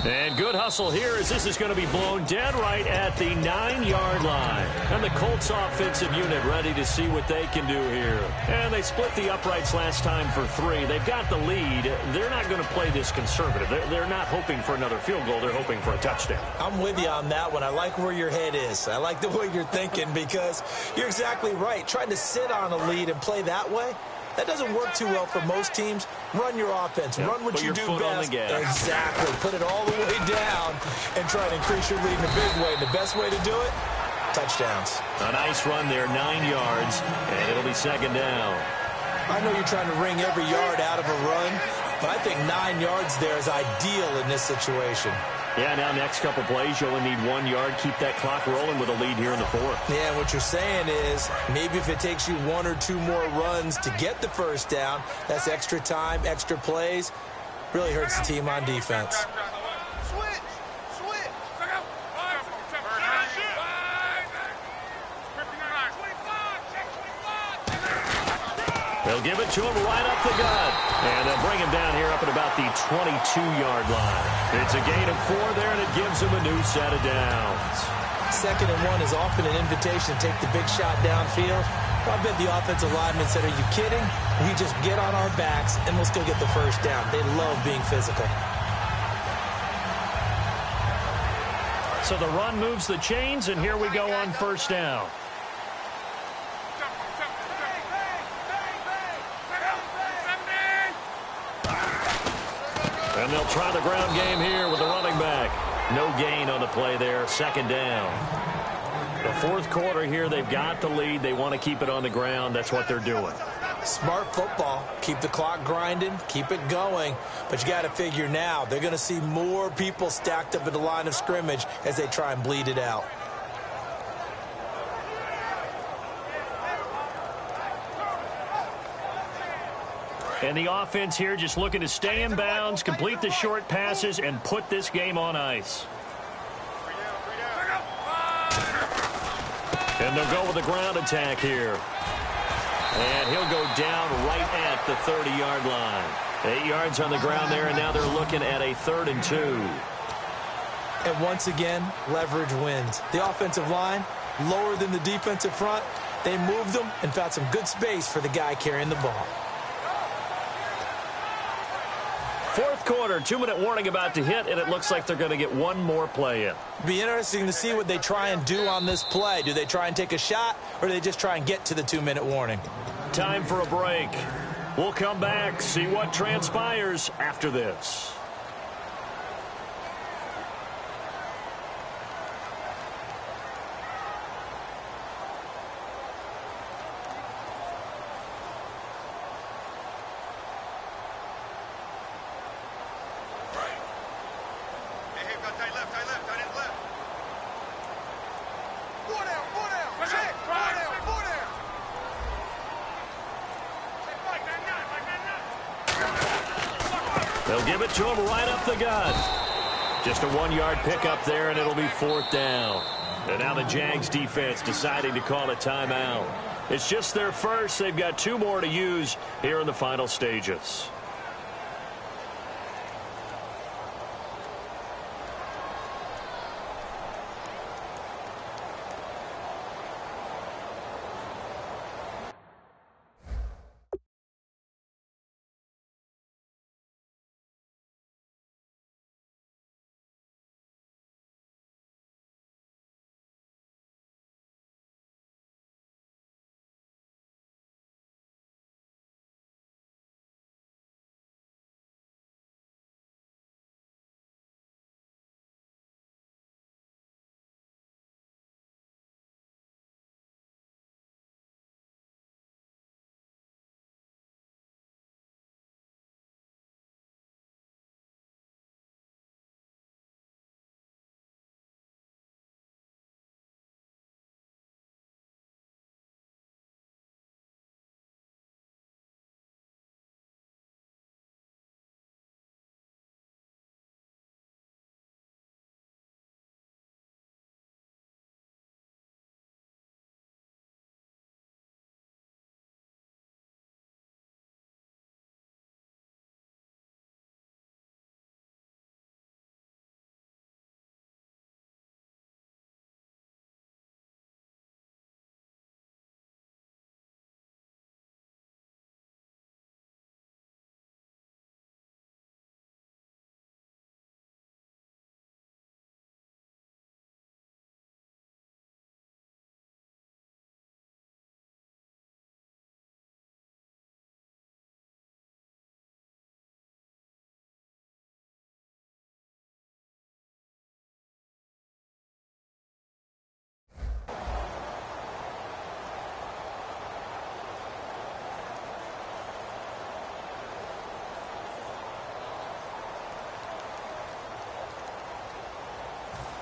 And good hustle here as this is going to be blown dead right at the 9-yard line. And the Colts offensive unit ready to see what they can do here. And they split the uprights last time for 3. They've got the lead. They're not going to play this conservative. They're not hoping for another field goal. They're hoping for a touchdown. I'm with you on that one. I like where your head is. I like the way you're thinking because you're exactly right. Trying to sit on a lead and play that way, that doesn't work too well for most teams. Run your offense. Yep. Run what Put you your do foot best. on the gas. Exactly. Put it all the way down and try to increase your lead in a big way. And the best way to do it, touchdowns. A nice run there, 9 yards, and it'll be second down. I know you're trying to wring every yard out of a run, but I think 9 yards there is ideal in this situation. Yeah, now next couple plays, you only need 1 yard. Keep that clock rolling with a lead here in the 4th. Yeah, what you're saying is maybe if it takes you 1 or 2 more runs to get the first down, that's extra time, extra plays. Really hurts the team on defense. They'll give it to him right up the gut. And they'll bring him down here up at about the 22-yard line. It's a gain of 4 there, and it gives him a new set of downs. 2nd and 1 is often an invitation to take the big shot downfield. I bet the offensive lineman said, are you kidding? We just get on our backs, and we'll still get the first down. They love being physical. So the run moves the chains, and here we go on first down. And they'll try the ground game here with the running back. No gain on the play there. Second down. The 4th quarter here, they've got the lead. They want to keep it on the ground. That's what they're doing. Smart football. Keep the clock grinding. Keep it going. But you got to figure now, they're going to see more people stacked up at the line of scrimmage as they try and bleed it out. And the offense here just looking to stay in bounds, complete the short passes, and put this game on ice. And they'll go with the ground attack here. And he'll go down right at the 30-yard line. 8 yards on the ground there, and now they're looking at a 3rd and 2. And once again, leverage wins. The offensive line, lower than the defensive front. They moved them and found some good space for the guy carrying the ball. 4th quarter. 2-minute warning about to hit, and it looks like they're going to get one more play in. Be interesting to see what they try and do on this play. Do they try and take a shot, or do they just try and get to the 2-minute warning? Time for a break. We'll come back, see what transpires after this. They'll give it to him right up the gut. Just a 1-yard pickup there, and it'll be 4th down. And now the Jags defense deciding to call a timeout. It's just their first. They've got 2 more to use here in the final stages.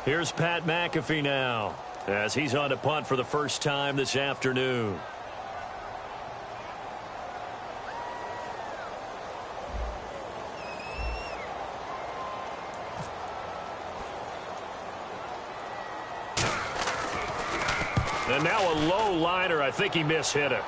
Here's Pat McAfee now, as he's on to punt for the first time this afternoon. And now a low liner. I think he mishit it.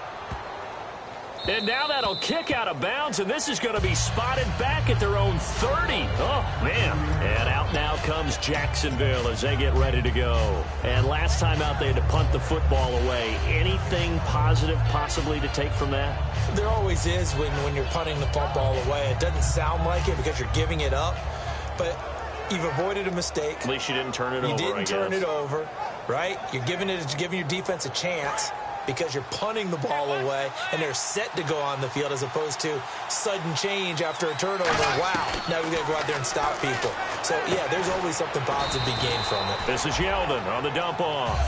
And now that'll kick out of bounds, and this is going to be spotted back at their own 30. Oh, man. And out now comes Jacksonville as they get ready to go. And last time out, they had to punt the football away. Anything positive possibly to take from that? There always is when you're punting the football away. It doesn't sound like it because you're giving it up, but you've avoided a mistake. At least you didn't turn it over, You didn't turn it over, right? You're giving your defense a chance because you're punting the ball away, and they're set to go on the field as opposed to sudden change after a turnover. Wow, now we've got to go out there and stop people. So, yeah, there's always something positive to be gained from it. This is Yeldon on the dump-off.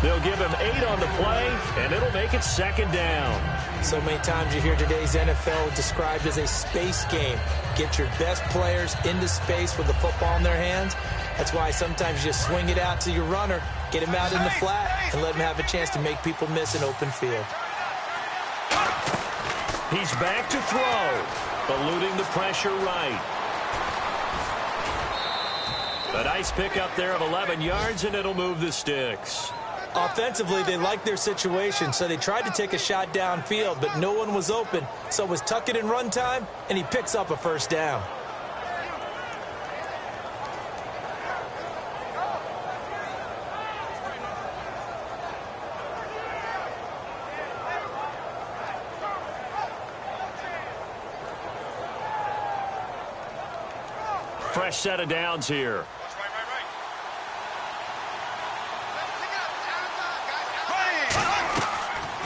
They'll give him 8 on the play, and it'll make it 2nd down. So many times you hear today's NFL described as a space game. Get your best players into space with the football in their hands. That's why sometimes you just swing it out to your runner, get him out in the flat, and let him have a chance to make people miss an open field. He's back to throw, eluding the pressure right. A nice pickup there of 11 yards, and it'll move the sticks. Offensively, they liked their situation, so they tried to take a shot downfield, but no one was open. So it was tuck it in run time, and he picks up a 1st down. Fresh set of downs here.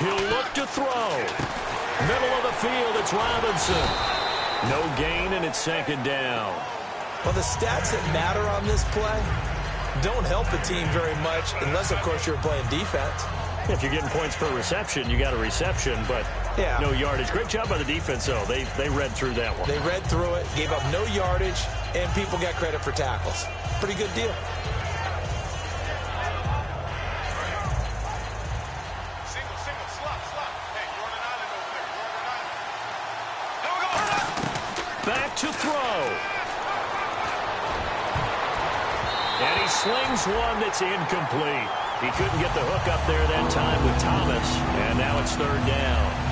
He'll look to throw. Middle of the field, it's Robinson. No gain, and it's second down. Well, the stats that matter on this play don't help the team very much unless, of course, you're playing defense. If you're getting points per reception, you got a reception, but no yardage. Great job by the defense, though. They read through that one. They read through it, gave up no yardage, and people got credit for tackles. Pretty good deal. Back to throw. And he slings one that's incomplete. He couldn't get the hook up there that time with Thomas, and now it's third down.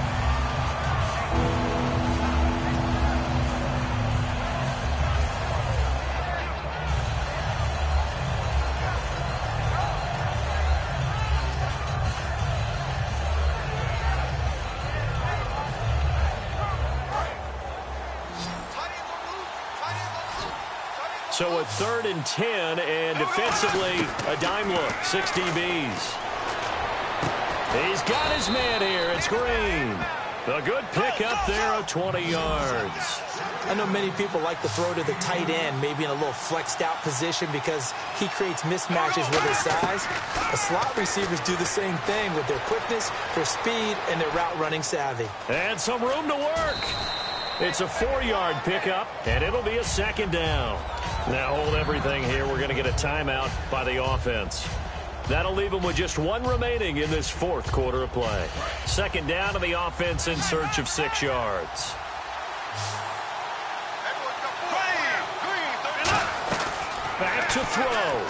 So a 3rd and 10, and defensively, a dime look, 6 DBs. He's got his man here. It's Green. A good pick up there of 20 yards. I know many people like to throw to the tight end, maybe in a little flexed out position because he creates mismatches with his size. The slot receivers do the same thing with their quickness, their speed, and their route running savvy. And some room to work. It's a 4-yard pickup, and it'll be a second down. Now hold everything here. We're going to get a timeout by the offense. That'll leave them with just one remaining in this 4th quarter of play. Second down to the offense in search of 6 yards. Back to throw.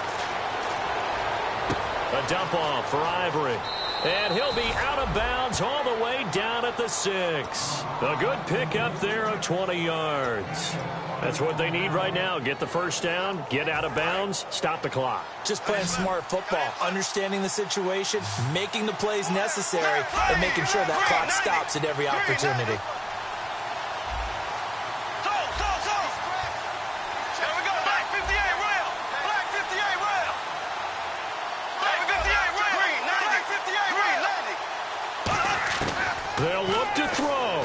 A dump off for Ivory. And he'll be out of bounds all the way down at the 6. A good pick up there of 20 yards. That's what they need right now. Get the first down, get out of bounds, stop the clock. Just playing smart football, understanding the situation, making the plays necessary, and making sure that clock stops at every opportunity. They'll look to throw.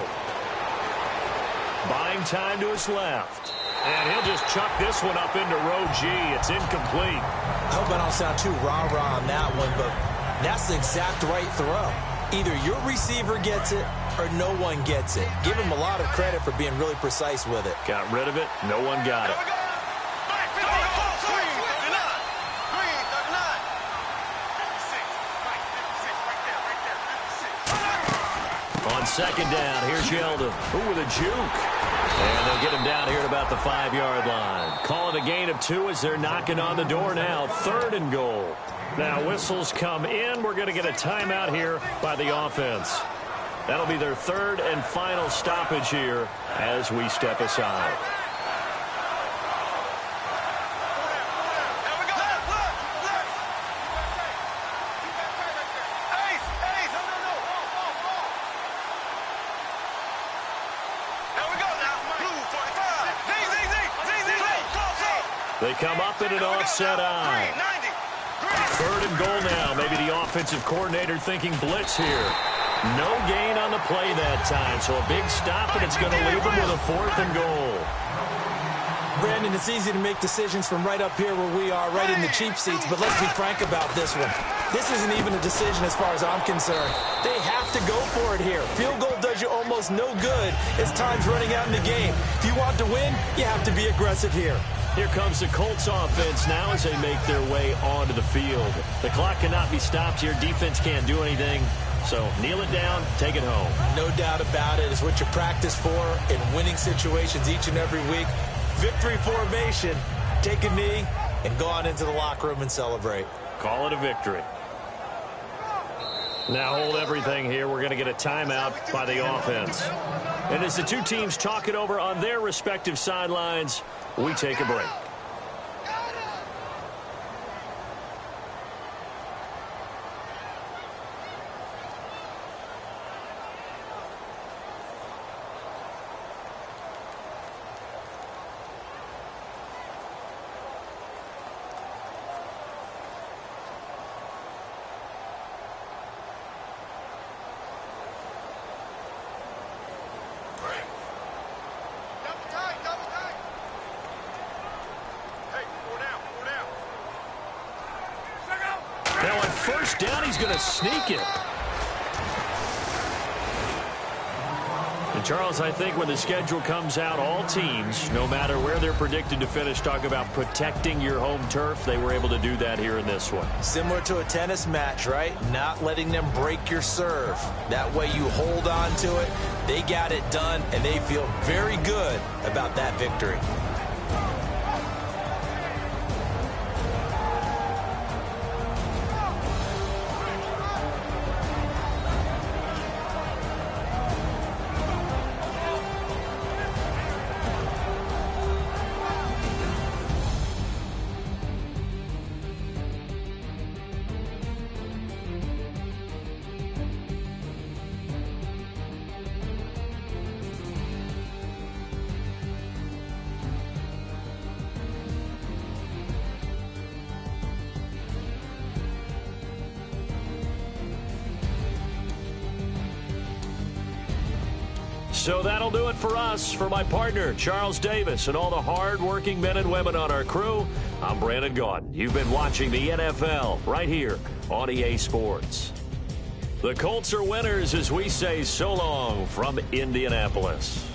Buying time to his left. And he'll just chuck this one up into row G. It's incomplete. I hope I don't sound too rah-rah on that one, but that's the exact right throw. Either your receiver gets it or no one gets it. Give him a lot of credit for being really precise with it. Got rid of it. No one got it. On second down, here's Yeldon. Ooh, with a juke. And they'll get him down here at about the 5-yard line. Call it a gain of 2 as they're knocking on the door now. 3rd and goal. Now whistles come in. We're going to get a timeout here by the offense. That'll be their 3rd and final stoppage here as we step aside. They come up in an offset eye. 3rd and goal now. Maybe the offensive coordinator thinking blitz here. No gain on the play that time. So a big stop, and it's going to leave them with a 4th and goal. Brandon, it's easy to make decisions from right up here where we are, right in the cheap seats, but let's be frank about this one. This isn't even a decision as far as I'm concerned. They have to go for it here. Field goal does you almost no good as time's running out in the game. If you want to win, you have to be aggressive here. Here comes the Colts offense now as they make their way onto the field. The clock cannot be stopped here. Defense can't do anything. So kneel it down, take it home. No doubt about it. It's what you practice for in winning situations each and every week. Victory formation. Take a knee and go on into the locker room and celebrate. Call it a victory. Now hold everything here. We're going to get a timeout by the offense. And as the two teams talk it over on their respective sidelines, we take a break. first down. He's going to sneak it. And Charles, I think when the schedule comes out, all teams, no matter where they're predicted to finish, talk about protecting your home turf. They were able to do that here in this one. Similar to a tennis match, right? Not letting them break your serve. That way you hold on to it. They got it done, and they feel very good about that victory. So that'll do it for us. For my partner, Charles Davis, and all the hard-working men and women on our crew, I'm Brandon Gaudin. You've been watching the NFL right here on EA Sports. The Colts are winners as we say so long from Indianapolis.